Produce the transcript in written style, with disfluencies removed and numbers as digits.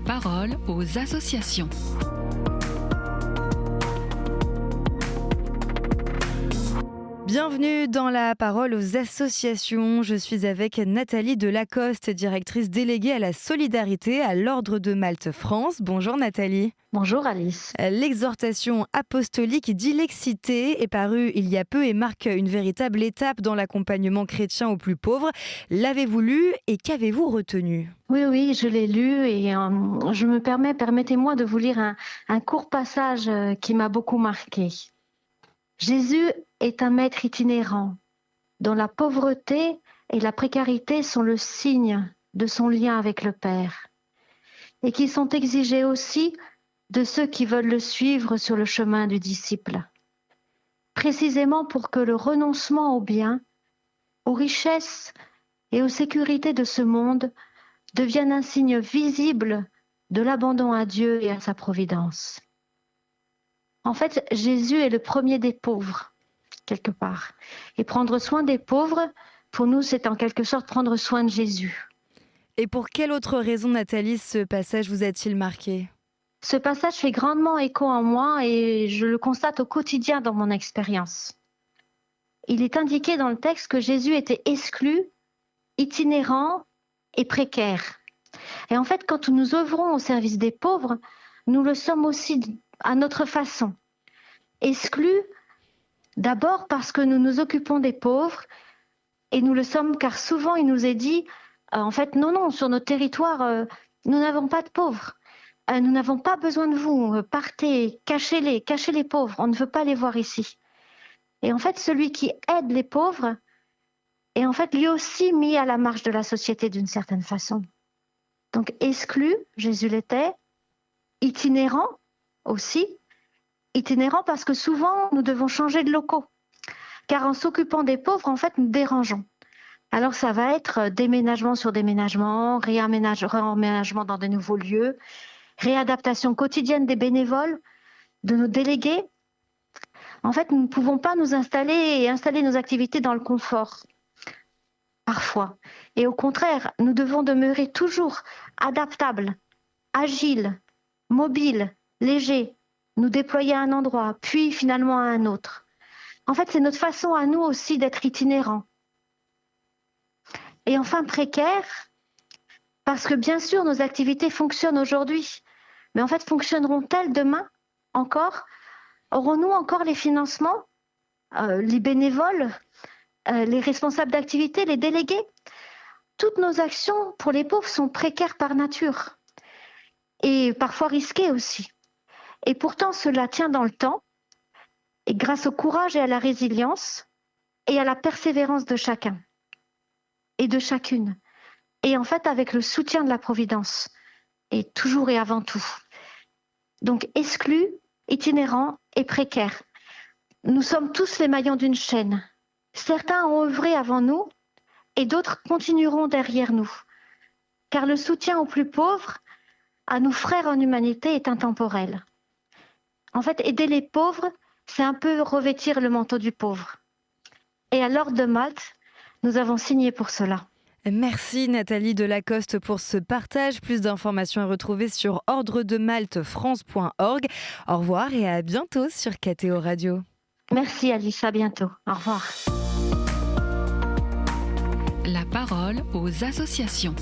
parole aux associations. Bienvenue dans la parole aux associations. Je suis avec Nathalie Delacoste, directrice déléguée à la solidarité à l'Ordre de Malte France. Bonjour Nathalie. Bonjour Alice. L'exhortation apostolique Dilexité est parue il y a peu et marque une véritable étape dans l'accompagnement chrétien aux plus pauvres. L'avez-vous lu et qu'avez-vous retenu ? Oui, je l'ai lu et permettez-moi de vous lire un court passage qui m'a beaucoup marqué. Jésus est un maître itinérant dont la pauvreté et la précarité sont le signe de son lien avec le Père et qui sont exigés aussi de ceux qui veulent le suivre sur le chemin du disciple, précisément pour que le renoncement aux biens, aux richesses et aux sécurités de ce monde devienne un signe visible de l'abandon à Dieu et à sa providence. En fait, Jésus est le premier des pauvres, quelque part. Et prendre soin des pauvres, pour nous, c'est en quelque sorte prendre soin de Jésus. Et pour quelle autre raison, Nathalie, ce passage vous a-t-il marqué ? Ce passage fait grandement écho en moi et je le constate au quotidien dans mon expérience. Il est indiqué dans le texte que Jésus était exclu, itinérant et précaire. Et en fait, quand nous œuvrons au service des pauvres, nous le sommes aussi à notre façon. Exclus, d'abord parce que nous nous occupons des pauvres, et nous le sommes car souvent il nous est dit, en fait, non, sur notre territoire, nous n'avons pas de pauvres. Nous n'avons pas besoin de vous, partez, cachez les pauvres, on ne veut pas les voir ici. Et en fait, celui qui aide les pauvres est en fait lui aussi mis à la marge de la société d'une certaine façon. Donc exclu, Jésus l'était, itinérant aussi, itinérant parce que souvent nous devons changer de locaux, car en s'occupant des pauvres, en fait, nous dérangeons. Alors ça va être déménagement sur déménagement, réemménagement dans de nouveaux lieux, réadaptation quotidienne des bénévoles, de nos délégués. En fait, nous ne pouvons pas nous installer et installer nos activités dans le confort, parfois. Et au contraire, nous devons demeurer toujours adaptables, agiles, mobiles, légers, nous déployer à un endroit, puis finalement à un autre. En fait, c'est notre façon à nous aussi d'être itinérants. Et enfin, précaire, parce que bien sûr, nos activités fonctionnent aujourd'hui, mais en fait, fonctionneront-elles demain encore ? Aurons-nous encore les financements, les bénévoles, les responsables d'activités, les délégués ? Toutes nos actions pour les pauvres sont précaires par nature et parfois risquées aussi. Et pourtant, cela tient dans le temps et grâce au courage et à la résilience et à la persévérance de chacun et de chacune. Et en fait, avec le soutien de la Providence, et toujours et avant tout. Donc, exclus, itinérants et précaires. Nous sommes tous les maillons d'une chaîne. Certains ont œuvré avant nous et d'autres continueront derrière nous. Car le soutien aux plus pauvres, à nos frères en humanité, est intemporel. En fait, aider les pauvres, c'est un peu revêtir le manteau du pauvre. Et à l'Ordre de Malte, nous avons signé pour cela. Merci Nathalie Delacoste pour ce partage. Plus d'informations à retrouver sur ordredemaltefrance.org. Au revoir et à bientôt sur KTO Radio. Merci Alice, à bientôt. Au revoir. La parole aux associations.